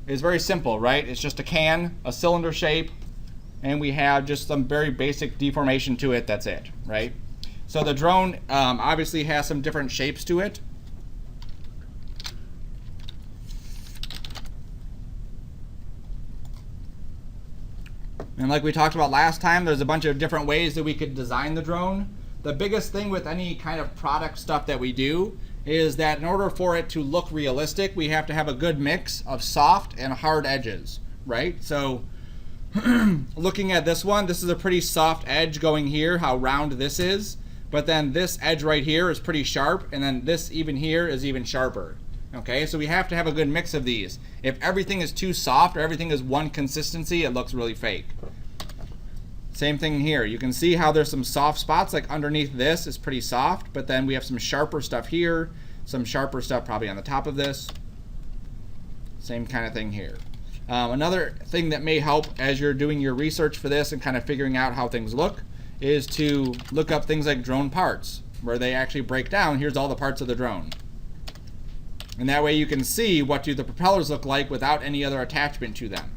is very simple, right? It's just a can, a cylinder shape, and we have just some very basic deformation to it. That's it, right? So the drone obviously has some different shapes to it. And like we talked about last time, there's a bunch of different ways that we could design the drone. The biggest thing with any kind of product stuff that we do is that in order for it to look realistic, we have to have a good mix of soft and hard edges, right? So looking at this one, this is a pretty soft edge going here, how round this is. But then this edge right here is pretty sharp, and then this even here is even sharper. Okay, so we have to have a good mix of these. If everything is too soft or everything is one consistency, it looks really fake. Same thing here. You can see how there's some soft spots, like underneath this is pretty soft, but then we have some sharper stuff here, some sharper stuff probably on the top of this. Same kind of thing here. Another thing that may help as you're doing your research for this and kind of figuring out how things look is to look up things like drone parts, where they actually break down, here's all the parts of the drone. And that way you can see what do the propellers look like without any other attachment to them.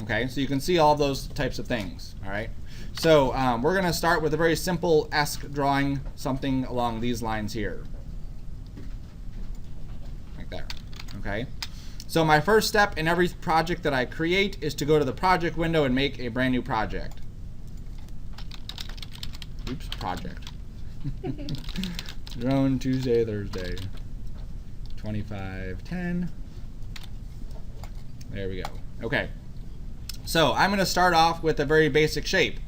Okay, so you can see all those types of things, all right? So we're gonna start with a very simple-esque drawing, something along these lines here. Like that, okay? So my first step in every project that I create is to go to the project window and make a brand new project. Oops, project. Drone Tuesday, Thursday, 2510. There we go. Okay. So I'm going to start off with a very basic shape.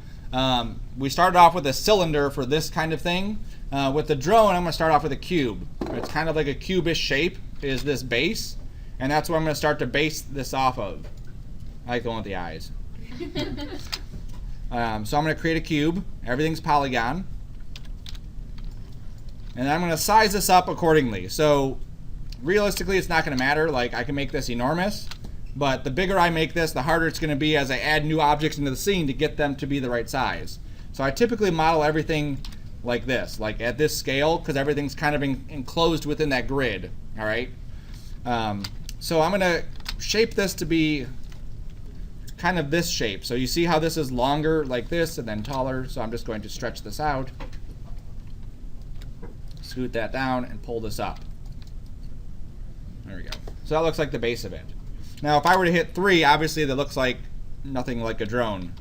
We started off with a cylinder for this kind of thing. With the drone, I'm going to start off with a cube. It's kind of like a cubish shape is this base, and that's what I'm going to start to base this off of. I like the one with the eyes. So I'm going to create a cube. Everything's polygon. And I'm going to size this up accordingly. So realistically, it's not going to matter. Like, I can make this enormous, but the bigger I make this, the harder it's going to be as I add new objects into the scene to get them to be the right size. So I typically model everything like this, like at this scale, because everything's kind of enclosed within that grid. All right. So I'm going to shape this to be kind of this shape. So you see how this is longer like this and then taller. So I'm just going to stretch this out, scoot that down, and pull this up. There we go. So that looks like the base of it. Now if I were to hit 3, obviously that looks like nothing like a drone.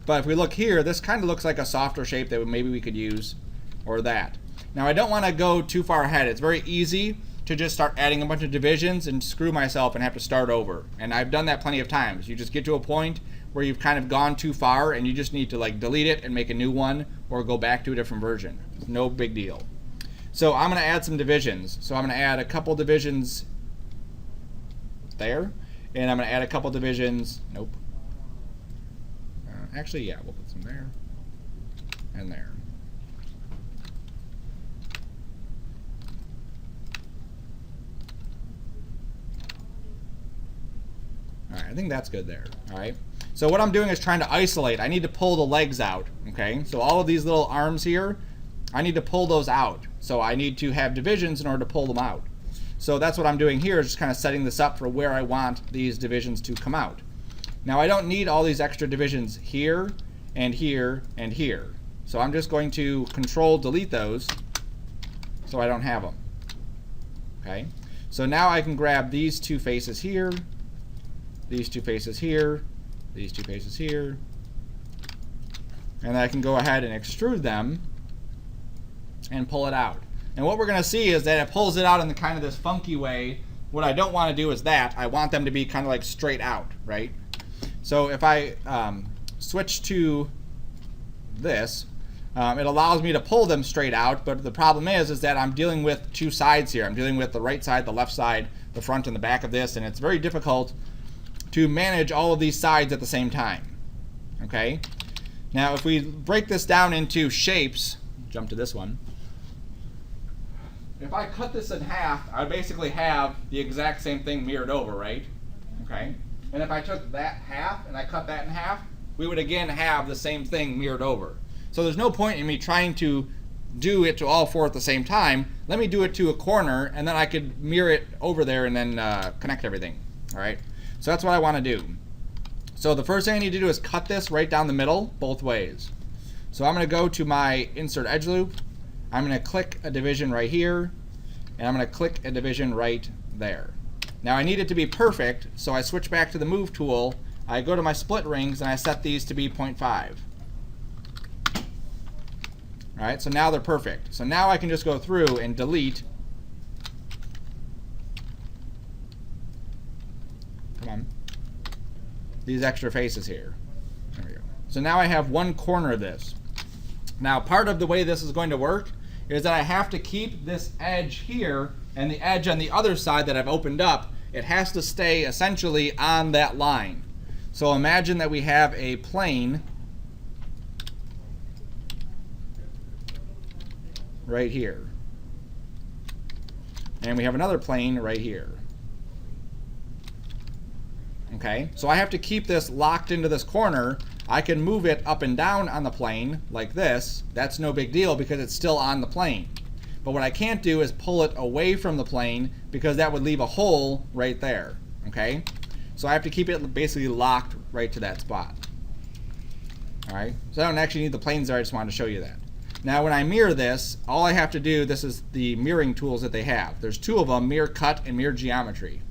But if we look here, this kind of looks like a softer shape that maybe we could use, or that. Now I don't want to go too far ahead. It's very easy to just start adding a bunch of divisions and screw myself and have to start over. And I've done that plenty of times. You just get to a point where you've kind of gone too far and you just need to like delete it and make a new one or go back to a different version. It's no big deal. So I'm going to add some divisions. So I'm going to add a couple divisions there, and I'm going to add a couple divisions. Nope. Actually, yeah, we'll put some there and there. All right, I think that's good there. All right. So what I'm doing is trying to isolate. I need to pull the legs out. Okay. So all of these little arms here, I need to pull those out. So I need to have divisions in order to pull them out. So that's what I'm doing here, is just kind of setting this up for where I want these divisions to come out. Now I don't need all these extra divisions here and here and here. So I'm just going to control delete those so I don't have them. Okay. So now I can grab these two faces here, these two faces here, these two faces here, and I can go ahead and extrude them and pull it out. And what we're going to see is that it pulls it out in the kind of this funky way. What I don't want to do is that. I want them to be kind of like straight out, right? So if I switch to this, it allows me to pull them straight out, but the problem is that I'm dealing with two sides here. I'm dealing with the right side, the left side, the front and the back of this, and it's very difficult to manage all of these sides at the same time. Okay? Now if we break this down into shapes, jump to this one. If I cut this in half, I would basically have the exact same thing mirrored over, right? Okay? And if I took that half and I cut that in half, we would again have the same thing mirrored over. So there's no point in me trying to do it to all 4 at the same time. Let me do it to a corner, and then I could mirror it over there and then connect everything. All right, so that's what I want to do. So the first thing I need to do is cut this right down the middle both ways. So I'm going to go to my insert edge loop. I'm going to click a division right here, and I'm going to click a division right there. Now I need it to be perfect, so I switch back to the move tool. I go to my split rings and I set these to be 0.5. All right, so now they're perfect. So now I can just go through and delete. Come on. These extra faces here. There we go. So now I have one corner of this. Now part of the way this is going to work is that I have to keep this edge here and the edge on the other side that I've opened up. It has to stay essentially on that line. So imagine that we have a plane right here. And we have another plane right here. Okay, so I have to keep this locked into this corner. I can move it up and down on the plane like this. That's no big deal because it's still on the plane. But what I can't do is pull it away from the plane because that would leave a hole right there. Okay, so I have to keep it basically locked right to that spot. All right, so I don't actually need the planes there. I just wanted to show you that. Now when I mirror this, all I have to do, this is the mirroring tools that they have. There's 2 of them, mirror cut and mirror geometry.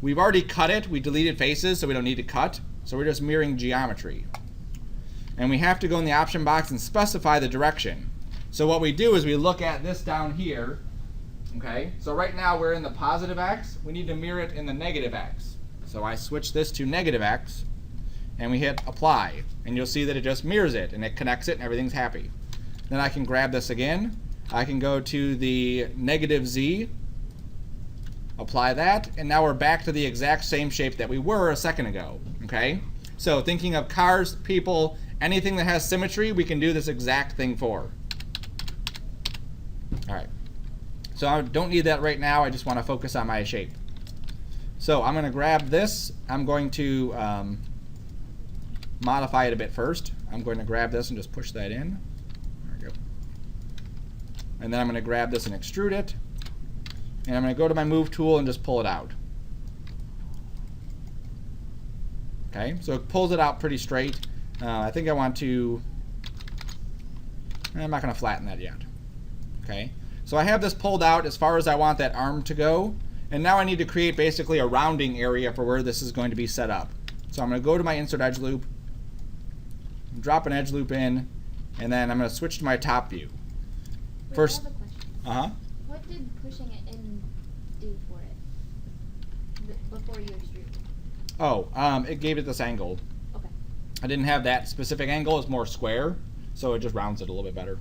We've already cut it. We deleted faces, so we don't need to cut. So we're just mirroring geometry. And we have to go in the option box and specify the direction. So what we do is we look at this down here. Okay, so right now we're in the positive X. We need to mirror it in the negative X. So I switch this to negative X, and we hit apply. And you'll see that it just mirrors it, and it connects it, and everything's happy. Then I can grab this again. I can go to the negative Z, apply that, and now we're back to the exact same shape that we were a second ago. Okay, so thinking of cars, people, anything that has symmetry, we can do this exact thing for. All right, so I don't need that right now. I just want to focus on my shape. So I'm going to grab this. I'm going to modify it a bit first. I'm going to grab this and just push that in. There we go. And then I'm going to grab this and extrude it. And I'm going to go to my move tool and just pull it out. Okay, so it pulls it out pretty straight. I think I want to, I'm not going to flatten that yet. Okay, so I have this pulled out as far as I want that arm to go. And now I need to create basically a rounding area for where this is going to be set up. So I'm going to go to my insert edge loop, drop an edge loop in, and then I'm going to switch to my top view. Wait, First, I have a question. What did pushing it in do for it before you extruded? Oh, it gave it this angle. Okay. I didn't have that specific angle. It's more square, so it just rounds it a little bit better.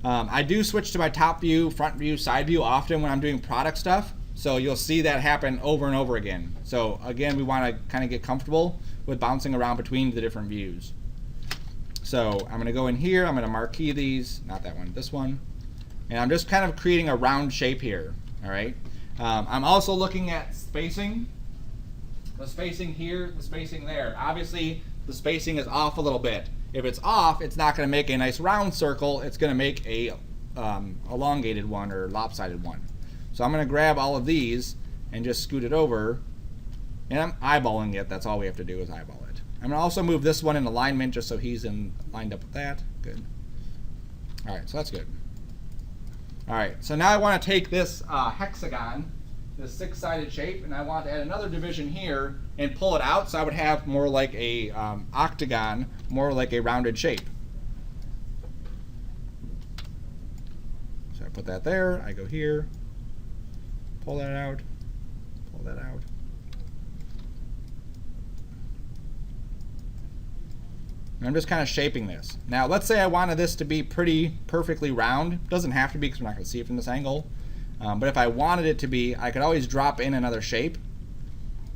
I do switch to my top view, front view, side view often when I'm doing product stuff. So you'll see that happen over and over again. So again, we want to kind of get comfortable with bouncing around between the different views. So I'm going to go in here. I'm going to marquee these, not that one, this one. And I'm just kind of creating a round shape here. All right. I'm also looking at spacing. The spacing here, the spacing there. Obviously, the spacing is off a little bit. If it's off, it's not going to make a nice round circle. It's going to make a elongated one or lopsided one. So I'm going to grab all of these and just scoot it over. And I'm eyeballing it. That's all we have to do is eyeball it. I'm going to also move this one in alignment just so he's lined up with that. Good. All right, so that's good. All right, so now I want to take this hexagon, this 6-sided shape, and I want to add another division here and pull it out so I would have more like a octagon, more like a rounded shape. So I put that there, I go here, pull that out, pull that out. And I'm just kind of shaping this. Now let's say I wanted this to be pretty perfectly round. It doesn't have to be because we're not going to see it from this angle. But if I wanted it to be, I could always drop in another shape.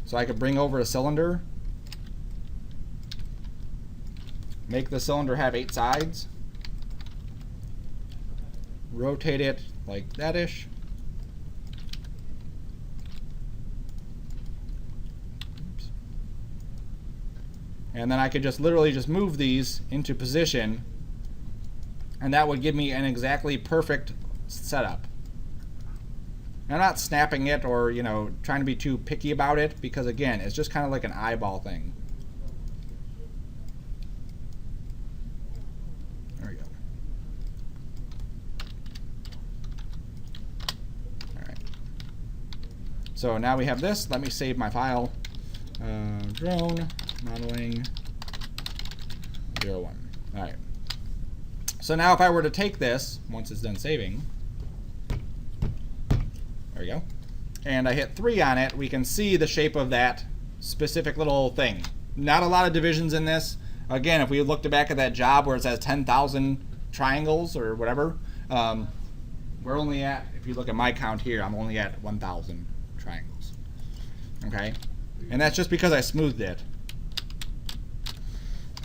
So I could bring over a cylinder, make the cylinder have 8 sides, rotate it like that-ish. Oops. And then I could just literally just move these into position And that would give me an exactly perfect setup. I'm not snapping it or, you know, trying to be too picky about it, because again, it's just kind of like an eyeball thing. There we go. All right. So now we have this. Let me save my file. Drone modeling 01. All right. So now if I were to take this, once it's done saving, there we go, and I hit 3 on it, we can see the shape of that specific little thing. Not a lot of divisions in this. Again, if we looked back at that job where it says 10,000 triangles or whatever, we're only at, if you look at my count here, I'm only at 1,000 triangles. Okay? And that's just because I smoothed it.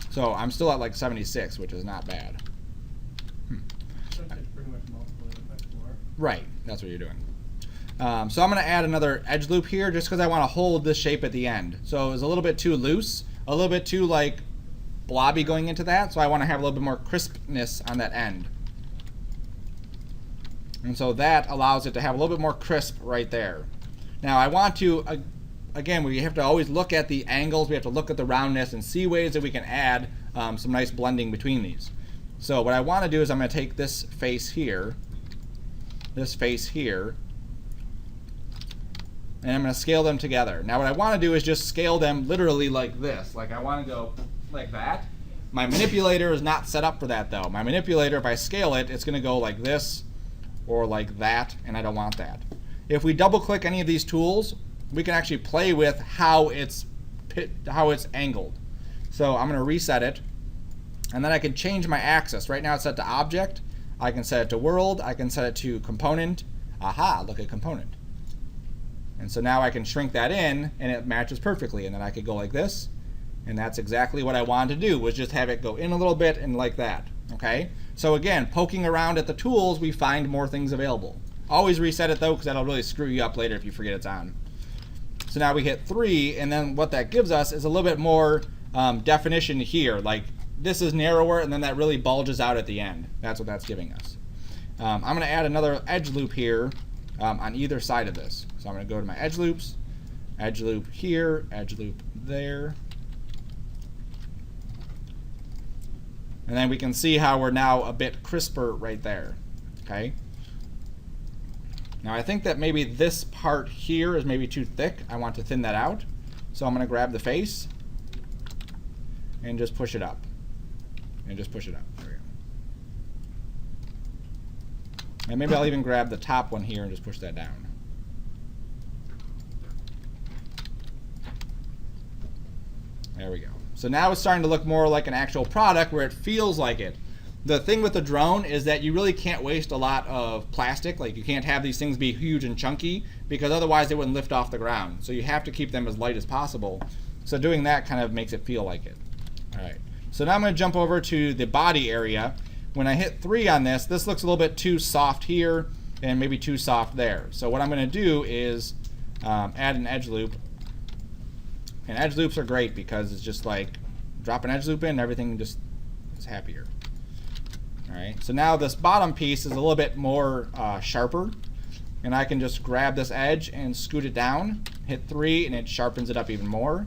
So I'm still at like 76, which is not bad. Pretty much multiplied by 4. Right, that's what you're doing. So I'm going to add another edge loop here just because I want to hold this shape at the end. So it was a little bit too loose, a little bit too like blobby going into that, so I want to have a little bit more crispness on that end. And so that allows it to have a little bit more crisp right there. Now I want to, again, we have to always look at the angles, we have to look at the roundness and see ways that we can add some nice blending between these. So what I want to do is I'm going to take this face here, and I'm going to scale them together. Now what I want to do is just scale them literally like this. Like I want to go like that. My manipulator is not set up for that though. My manipulator, if I scale it, it's going to go like this or like that, and I don't want that. If we double click any of these tools, we can actually play with how it's angled. So I'm going to reset it, and then I can change my axis. Right now it's set to object. I can set it to world. I can set it to component. Aha, look at component. And so now I can shrink that in, and it matches perfectly. And then I could go like this, and that's exactly what I wanted to do, was just have it go in a little bit and like that. Okay? So again, poking around at the tools, we find more things available. Always reset it though, because that'll really screw you up later if you forget it's on. So now we hit 3, and then what that gives us is a little bit more definition here. Like this is narrower, and then that really bulges out at the end. That's what that's giving us. I'm going to add another edge loop here on either side of this. So I'm going to go to my edge loops, edge loop here, edge loop there. And then we can see how we're now a bit crisper right there. Okay. Now I think that maybe this part here is maybe too thick. I want to thin that out. So I'm going to grab the face and just push it up. And just push it up. There we go. And maybe I'll even grab the top one here and just push that down. There we go. So now it's starting to look more like an actual product where it feels like it. The thing with the drone is that you really can't waste a lot of plastic. Like you can't have these things be huge and chunky, because otherwise they wouldn't lift off the ground. So you have to keep them as light as possible. So doing that kind of makes it feel like it. All right. So now I'm going to jump over to the body area. When I hit 3 on this, this looks a little bit too soft here and maybe too soft there. So what I'm going to do is add an edge loop. And edge loops are great because it's just like drop an edge loop in and everything just is happier. All right. So now this bottom piece is a little bit more sharper. And I can just grab this edge and scoot it down, hit 3, and it sharpens it up even more.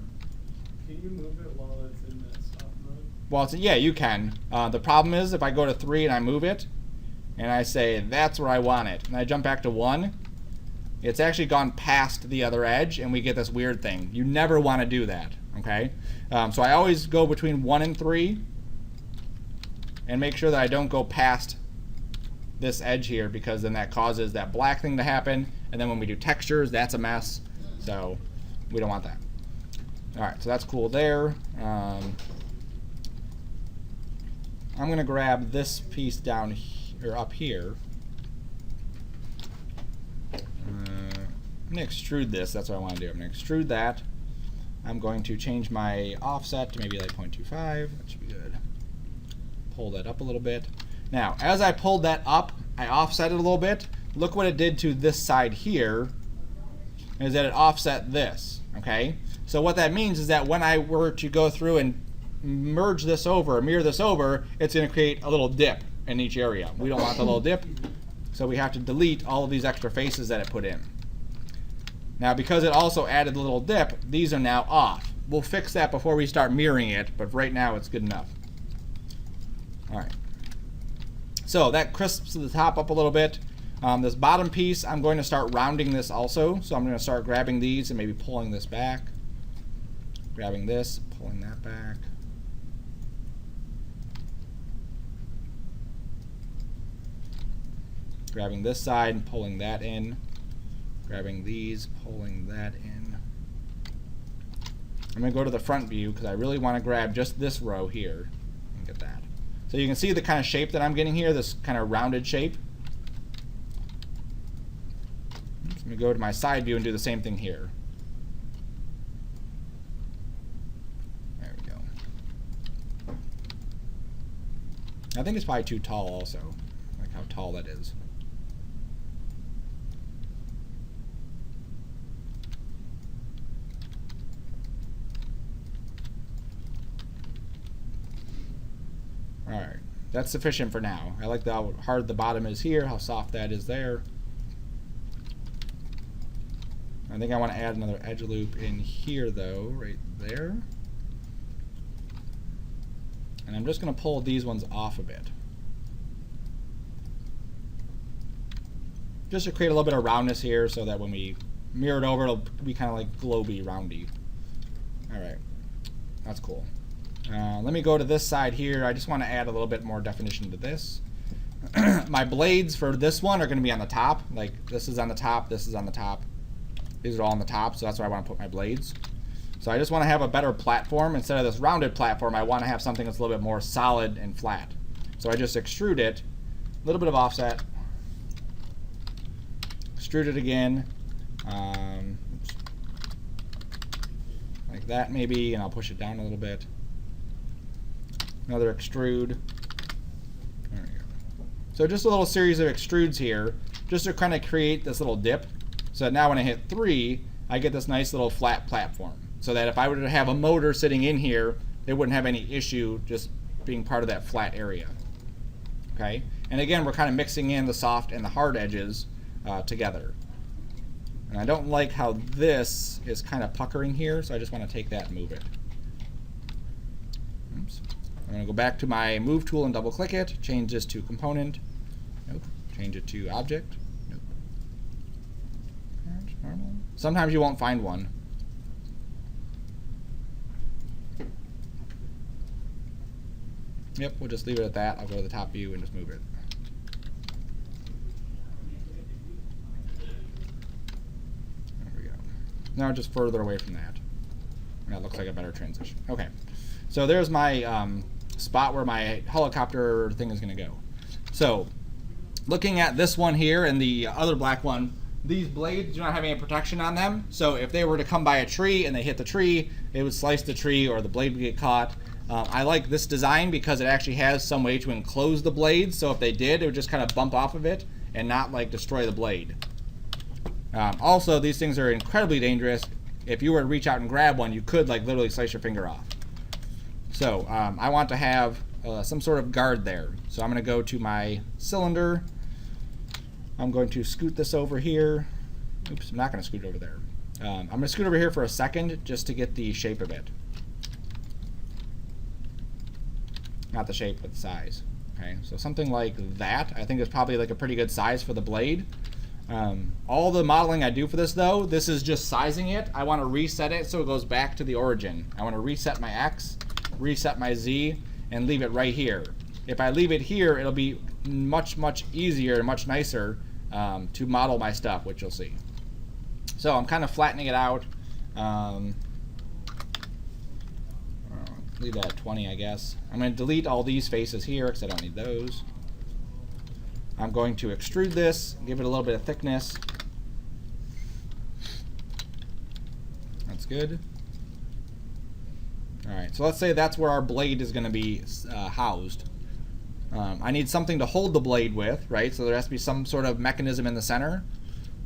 Can you move it while it's in that soft mode? Well, yeah, you can. The problem is if I go to 3 and I move it, and I say that's where I want it, and I jump back to 1, it's actually gone past the other edge, and we get this weird thing. You never want to do that, okay? So I always go between 1 and 3, and make sure that I don't go past this edge here, because then that causes that black thing to happen, and then when we do textures, that's a mess. So we don't want that. All right, so that's cool there. I'm going to grab this piece down or up here. I'm going to extrude this. That's what I want to do. I'm going to extrude that. I'm going to change my offset to maybe like 0.25. That should be good. Pull that up a little bit. Now, as I pulled that up, I offset it a little bit. Look what it did to this side here, is that it offset this, okay? So what that means is that when I were to go through and merge this over, mirror this over, it's going to create a little dip. in each area. We don't want the little dip, so we have to delete all of these extra faces that it put in. Now, because it also added the little dip, these are now off. We'll fix that before we start mirroring it, but right now it's good enough. All right. So that crisps the top up a little bit. This bottom piece, I'm going to start rounding this also. So I'm going to start grabbing these and maybe pulling this back. Grabbing this, pulling that back. Grabbing this side and pulling that in. Grabbing these, pulling that in. I'm going to go to the front view because I really want to grab just this row here and get that. So you can see the kind of shape that I'm getting here, this kind of rounded shape. Let me go to my side view and do the same thing here. There we go. I think it's probably too tall also, like how tall that is. Alright, that's sufficient for now. I like how hard the bottom is here, how soft that is there. I think I want to add another edge loop in here though, right there. And I'm just going to pull these ones off a bit. Just to create a little bit of roundness here so that when we mirror it over, it'll be kind of like globy, roundy. Alright, that's cool. Let me go to this side here. I just want to add a little bit more definition to this. My blades for this one are going to be on the top. Like this is on the top, this is on the top. These are all on the top, so that's where I want to put my blades. So I just want to have a better platform. Instead of this rounded platform, I want to have something that's a little bit more solid and flat. So I just extrude it, a little bit of offset. Extrude it again. Like that maybe, and I'll push it down a little bit. Another extrude. There we go. So just a little series of extrudes here, just to kind of create this little dip. So that now when I hit 3, I get this nice little flat platform. So that if I were to have a motor sitting in here, it wouldn't have any issue just being part of that flat area. Okay? And again, we're kind of mixing in the soft and the hard edges together. And I don't like how this is kind of puckering here, so I just want to take that and move it. Oops. I'm going to go back to my move tool and double click it, change this to component. Nope. Change it to object. Nope. Normal. Sometimes you won't find one. Yep, we'll just leave it at that. I'll go to the top view and just move it. There we go. Now just further away from that. That looks like a better transition. Okay, so there's my spot where my helicopter thing is going to go. So looking at this one here and the other black one, these blades do not have any protection on them. So if they were to come by a tree and they hit the tree, it would slice the tree or the blade would get caught. I like this design because it actually has some way to enclose the blades. So if they did, it would just kind of bump off of it and not like destroy the blade. Also, these things are incredibly dangerous. If you were to reach out and grab one, you could like literally slice your finger off. So I want to have some sort of guard there. So I'm going to go to my cylinder. I'm going to scoot this over here. Oops, I'm not going to scoot over there. I'm going to scoot over here for a second just to get the shape of it. Not the shape, but the size. Okay, so something like that I think is probably like a pretty good size for the blade. All the modeling I do for this though, this is just sizing it. I want to reset it so it goes back to the origin. I want to reset my X, reset my Z, and leave it right here. If I leave it here, it'll be much, much easier and much nicer to model my stuff, which you'll see. So I'm kind of flattening it out. Leave that at 20, I guess. I'm going to delete all these faces here because I don't need those. I'm going to extrude this, give it a little bit of thickness. That's good. Alright, so let's say that's where our blade is going to be housed. I need something to hold the blade with, right? So there has to be some sort of mechanism in the center.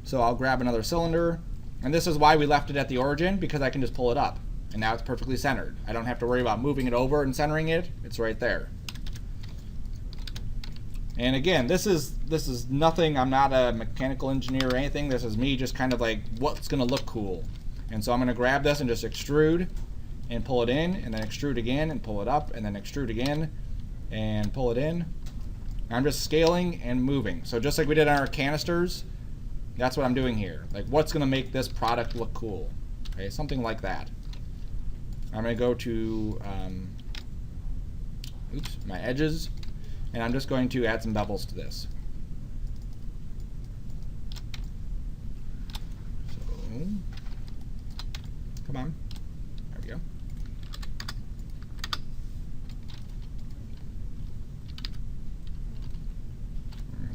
So I'll grab another cylinder. And this is why we left it at the origin, because I can just pull it up. And now it's perfectly centered. I don't have to worry about moving it over and centering it. It's right there. And again, this is nothing. I'm not a mechanical engineer or anything. This is me just kind of like what's going to look cool. And so I'm going to grab this and just extrude and pull it in, and then extrude again and pull it up, and then extrude again and pull it in. I'm just scaling and moving. So just like we did on our canisters, that's what I'm doing here. Like, what's going to make this product look cool? Okay, something like that. I'm going to go to my edges, and I'm just going to add some bevels to this. So, come on. There we go.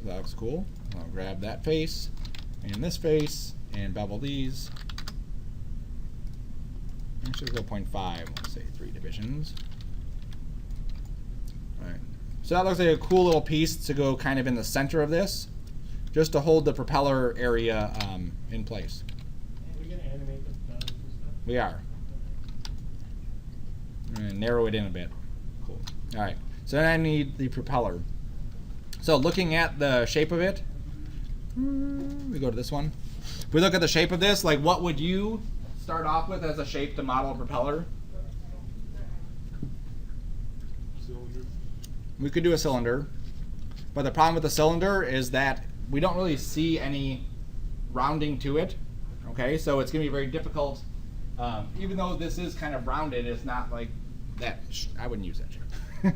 That looks cool. I'll grab that face and this face and bevel these. Actually, go 0.5. Let's say 3 divisions. All right. So that looks like a cool little piece to go kind of in the center of this, just to hold the propeller area in place. Are we gonna animate the guns and stuff? We are. I'm going to narrow it in a bit. Cool. All right. So then I need the propeller. So looking at the shape of it, we go to this one. If we look at the shape of this, like what would you start off with as a shape to model a propeller? Cylinder. We could do a cylinder, but the problem with the cylinder is that we don't really see any rounding to it. Okay, so it's going to be very difficult. Even though this is kind of rounded, it's not like that. I wouldn't use that shape.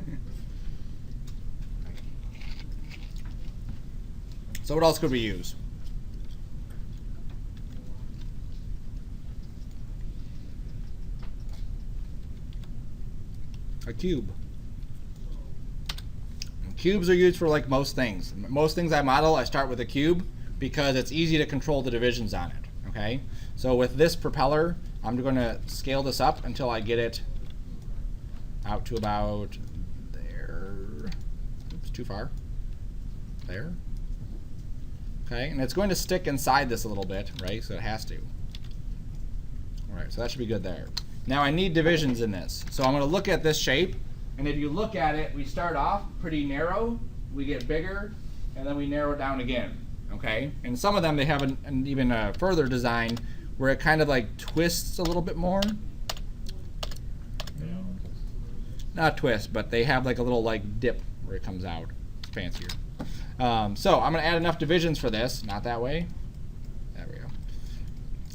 So what else could we use? A cube. And cubes are used for like most things. Most things I model, I start with a cube because it's easy to control the divisions on it. Okay? So with this propeller, I'm going to scale this up until I get it out to about there. Oops, too far. There. Okay, and it's going to stick inside this a little bit, right? So it has to. All right, so that should be good there. Now I need divisions in this. So I'm going to look at this shape, and if you look at it, we start off pretty narrow, we get bigger, and then we narrow down again. Okay, and some of them they have an even further design where it kind of like twists a little bit more. Not twist, but they have like a little like dip where it comes out. It's fancier. So I'm going to add enough divisions for this. Not that way. There we go.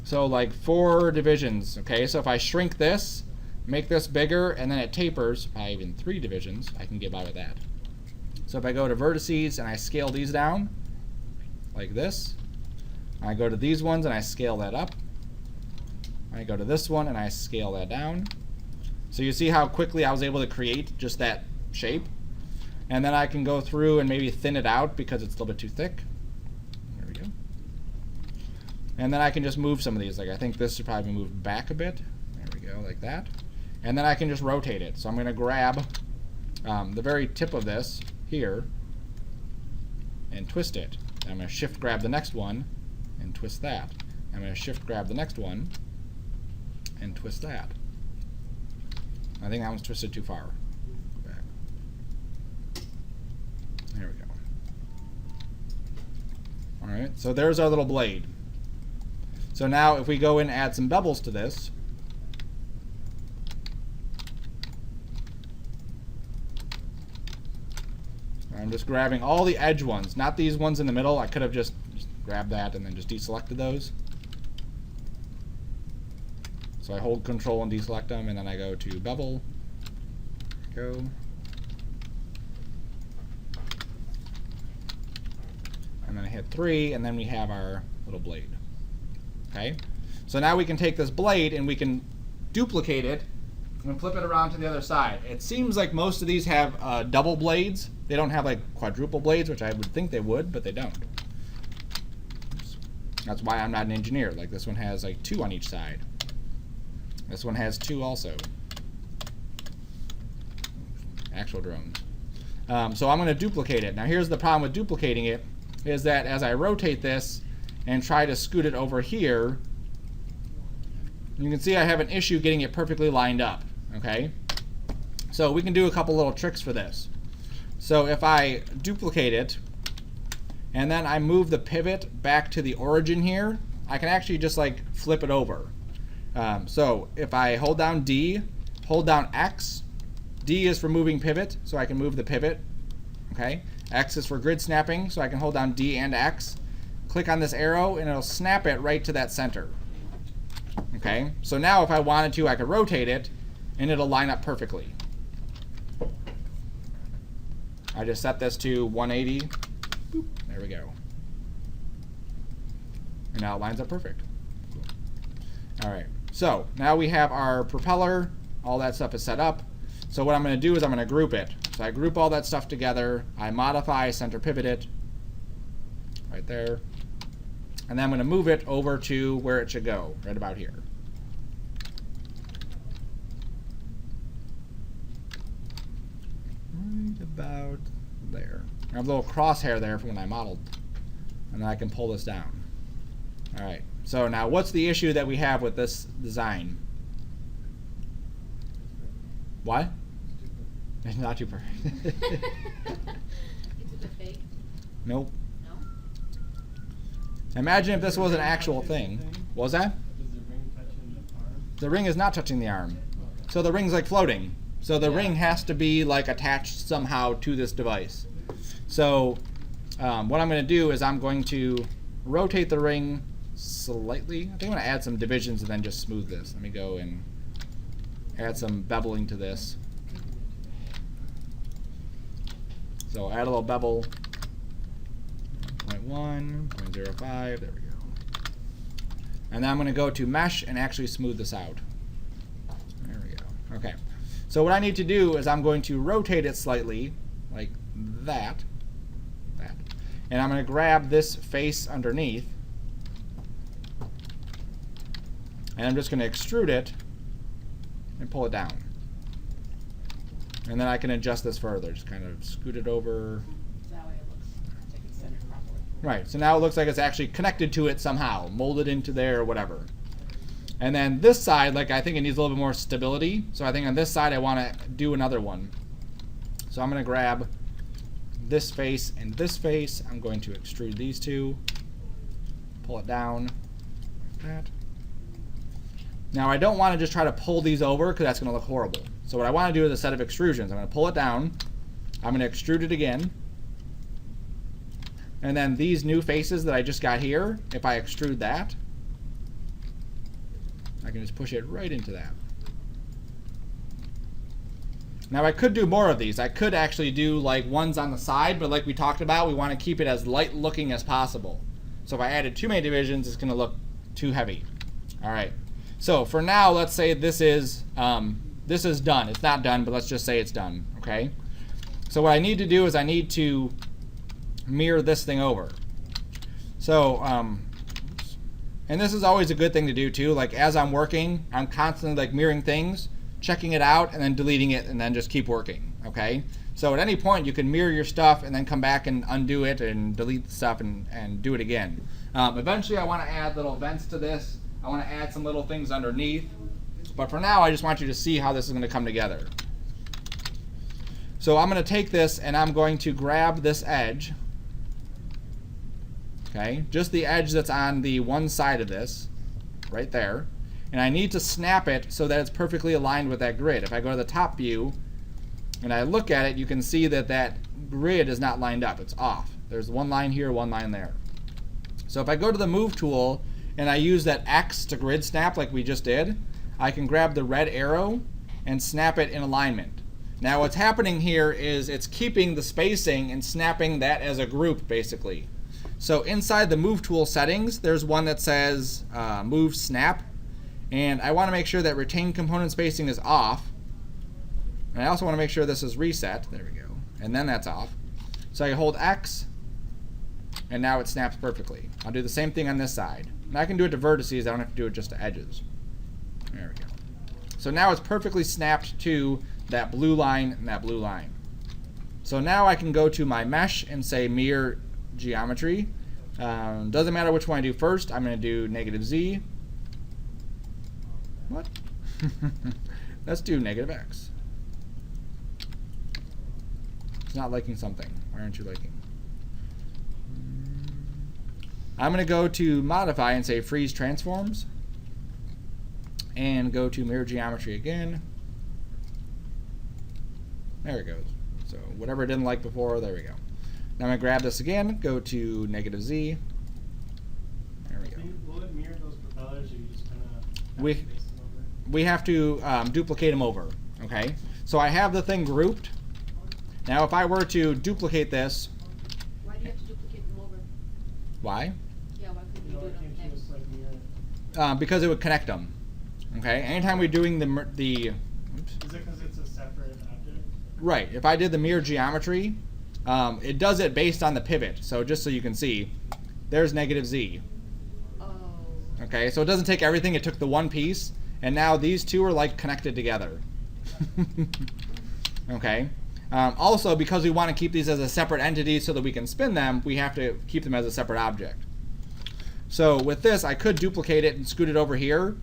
So like 4 divisions. Okay, so if I shrink this, make this bigger, and then it tapers by even 3 divisions, I can get by with that. So if I go to vertices and I scale these down like this, I go to these ones and I scale that up. I go to this one and I scale that down. So you see how quickly I was able to create just that shape? And then I can go through and maybe thin it out because it's a little bit too thick. There we go. And then I can just move some of these. Like I think this should probably be moved back a bit. There we go, like that. And then I can just rotate it. So I'm going to grab the very tip of this here and twist it. I'm going to shift grab the next one and twist that. I'm going to shift grab the next one and twist that. I think that one's twisted too far. There we go. All right, so there's our little blade. So now if we go in and add some bevels to this, I'm just grabbing all the edge ones, not these ones in the middle. I could have just grabbed that and then just deselected those. So I hold control and deselect them, and then I go to bevel. Go. And then I hit 3, and then we have our little blade. Okay? So now we can take this blade and we can duplicate it and flip it around to the other side. It seems like most of these have double blades. They don't have like quadruple blades, which I would think they would, but they don't. That's why I'm not an engineer. Like this one has like 2 on each side. This one has 2 also. Actual drones. So I'm going to duplicate it. Now here's the problem with duplicating it, is that as I rotate this and try to scoot it over here, you can see I have an issue getting it perfectly lined up. Okay? So we can do a couple little tricks for this. So if I duplicate it, and then I move the pivot back to the origin here, I can actually just like flip it over. So if I hold down D, hold down X, D is for moving pivot, so I can move the pivot. Okay. X is for grid snapping, so I can hold down D and X. Click on this arrow, and it'll snap it right to that center. Okay. So now if I wanted to, I could rotate it, and it'll line up perfectly. I just set this to 180. Boop, there we go. And now it lines up perfect. Cool. All right. So now we have our propeller. All that stuff is set up. So what I'm going to do is I'm going to group it. So I group all that stuff together. I modify, center pivot it right there. And then I'm going to move it over to where it should go, right about here. Right about there. I have a little crosshair there from when I modeled. And then I can pull this down. All right. So now what's the issue that we have with this design? What? It's not too perfect. Is it a fake? Nope. No? Imagine if this was an actual thing. What was that? Does the ring touch in the arm? The ring is not touching the arm. So the ring's like floating. So the ring has to be like attached somehow to this device. So what I'm going to do is I'm going to rotate the ring slightly. I think I'm going to add some divisions and then just smooth this. Let me go and add some beveling to this. So add a little bevel. 0.1, 0.05, there we go. And then I'm going to go to mesh and actually smooth this out. There we go. Okay. So what I need to do is I'm going to rotate it slightly, like that. And I'm going to grab this face underneath. And I'm just going to extrude it and pull it down. And then I can adjust this further. Just kind of scoot it over. That way it looks like it's centered properly. Right, so now it looks like it's actually connected to it somehow, molded into there or whatever. And then this side, like I think it needs a little bit more stability. So I think on this side I want to do another one. So I'm going to grab this face and this face. I'm going to extrude these two. Pull it down like that. Now I don't want to just try to pull these over because that's going to look horrible. So what I want to do is a set of extrusions. I'm going to pull it down. I'm going to extrude it again. And then these new faces that I just got here, if I extrude that, I can just push it right into that. Now I could do more of these. I could actually do like ones on the side, but like we talked about, we want to keep it as light looking as possible. So if I added too many divisions, it's going to look too heavy. All right. So for now, let's say this is done. It's not done, but let's just say it's done. Okay. So what I need to do is I need to mirror this thing over. So and this is always a good thing to do too. Like as I'm working, I'm constantly like mirroring things, checking it out, and then deleting it, and then just keep working. Okay. So at any point you can mirror your stuff and then come back and undo it and delete the stuff and do it again. Eventually I want to add little vents to this. I want to add some little things underneath. But for now, I just want you to see how this is going to come together. So I'm going to take this and I'm going to grab this edge. Okay, just the edge that's on the one side of this, right there. And I need to snap it so that it's perfectly aligned with that grid. If I go to the top view and I look at it, you can see that that grid is not lined up. It's off. There's one line here, one line there. So if I go to the Move tool and I use that X to grid snap like we just did, I can grab the red arrow and snap it in alignment. Now what's happening here is it's keeping the spacing and snapping that as a group basically. So inside the Move tool settings, there's one that says Move Snap. And I want to make sure that Retain Component Spacing is off. And I also want to make sure this is reset. There we go. And then that's off. So I hold X, and now it snaps perfectly. I'll do the same thing on this side. And I can do it to vertices. I don't have to do it just to edges. There we go. So now it's perfectly snapped to that blue line and that blue line. So now I can go to my mesh and say mirror geometry. Doesn't matter which one I do first. I'm going to do -Z. What? Let's do -X. It's not liking something. Why aren't you liking? I'm going to go to modify and say freeze transforms. And go to mirror geometry again. There it goes. So whatever it didn't like before, there we go. Now I'm going to grab this again, go to -Z. There we go. Will it mirror those propellers, or you just kind of We- We have to duplicate them over, okay? So I have the thing grouped. Now if I were to duplicate this, Why do you have to duplicate them over? why? Yeah, why couldn't You you know, do it on can't the you next? just like mirror it? Because it would connect them, okay? Anytime we're doing the oops. Is it because it's a separate object? Right, if I did the mirror geometry, it does it based on the pivot. So just so you can see, there's -Z. Oh. Okay, so it doesn't take everything, it took the one piece, and now these two are like connected together. Okay, also because we want to keep these as a separate entity so that we can spin them, we have to keep them as a separate object. So with this, I could duplicate it and scoot it over here,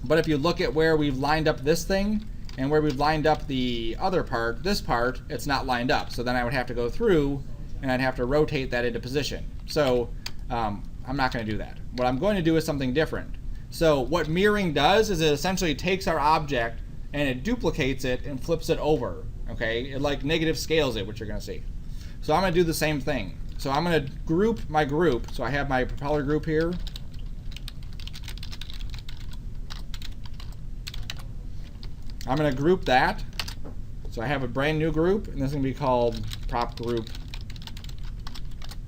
but if you look at where we've lined up this thing and where we've lined up the other part, this part, it's not lined up. So then I would have to go through and I'd have to rotate that into position. So I'm not going to do that. What I'm going to do is something different. So what mirroring does is it essentially takes our object and it duplicates it and flips it over. Okay, it like negative scales it, which you're going to see. So I'm going to do the same thing. So I'm going to group my group. So I have my propeller group here. I'm going to group that. So I have a brand new group, and this is going to be called prop group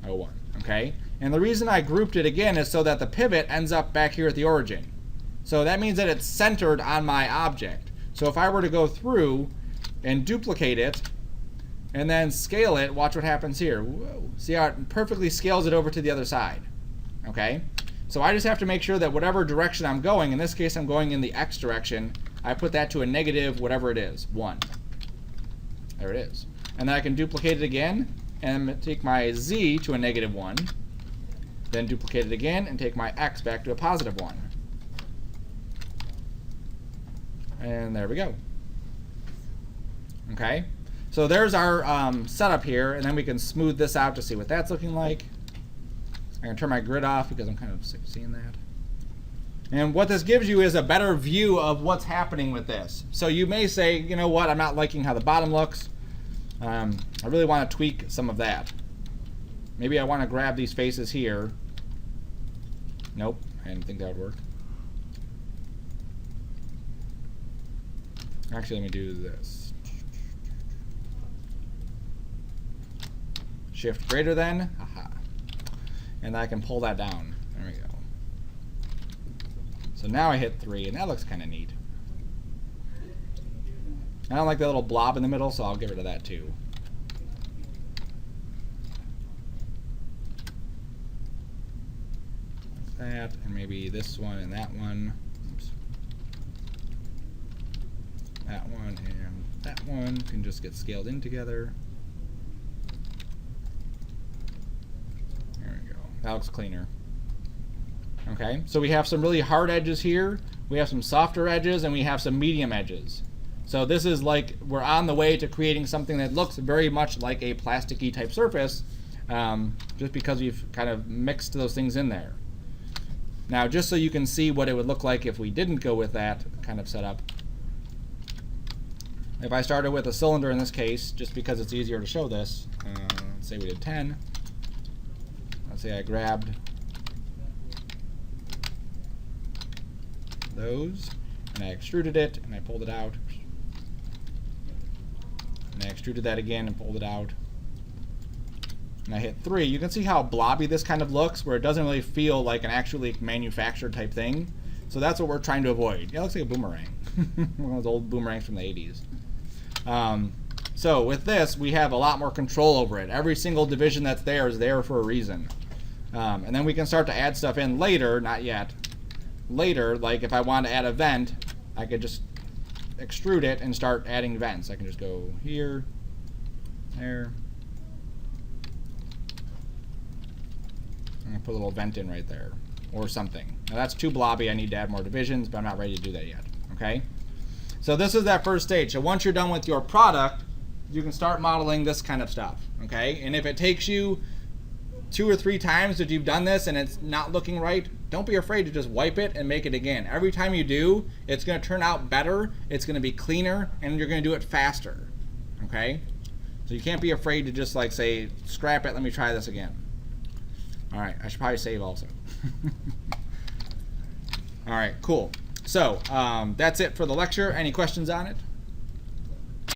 01. Okay, and the reason I grouped it again is so that the pivot ends up back here at the origin. So that means that it's centered on my object. So if I were to go through and duplicate it and then scale it, watch what happens here. Whoa. See how it perfectly scales it over to the other side. Okay, so I just have to make sure that whatever direction I'm going, in this case I'm going in the X direction, I put that to a negative whatever it is, 1. There it is. And then I can duplicate it again and take my Z to a -1, then duplicate it again and take my X back to a +1. And there we go. Okay, so there's our setup here, and then we can smooth this out to see what that's looking like. I'm going to turn my grid off because I'm kind of sick of seeing that. And what this gives you is a better view of what's happening with this. So you may say, you know what, I'm not liking how the bottom looks. I really want to tweak some of that. Maybe I want to grab these faces here. Nope, I didn't think that would work. Actually, let me do this. Shift greater than, aha. And I can pull that down. There we go. So now I hit 3, and that looks kind of neat. I don't like that little blob in the middle, so I'll get rid of that too. Like that, and maybe this one and that one. Oops. That one and that one can just get scaled in together. There we go. That looks cleaner. Okay, so we have some really hard edges here, we have some softer edges, and we have some medium edges. So this is like we're on the way to creating something that looks very much like a plasticky type surface, just because we've kind of mixed those things in there. Now, just so you can see what it would look like if we didn't go with that kind of setup, if I started with a cylinder in this case, just because it's easier to show this, let's say we did 10. Let's say I grabbed those, and I extruded it, and I pulled it out. And I extruded that again and pulled it out. And I hit 3. You can see how blobby this kind of looks, where it doesn't really feel like an actually manufactured type thing. So that's what we're trying to avoid. Yeah, it looks like a boomerang. One of those old boomerangs from the 80s. So with this, we have a lot more control over it. Every single division that's there is there for a reason. And then we can start to add stuff in later, not yet. Later, like if I want to add a vent, I could just extrude it and start adding vents. I can just go here, there, and put a little vent in right there, or something. Now that's too blobby, I need to add more divisions, but I'm not ready to do that yet, okay? So this is that first stage. So once you're done with your product, you can start modeling this kind of stuff, okay? And if it takes you 2 or 3 times that you've done this and it's not looking right, don't be afraid to just wipe it and make it again. Every time you do, it's going to turn out better, it's going to be cleaner, and you're going to do it faster, okay? So you can't be afraid to just like say, scrap it, let me try this again. All right, I should probably save also. All right, cool. So that's it for the lecture. Any questions on it?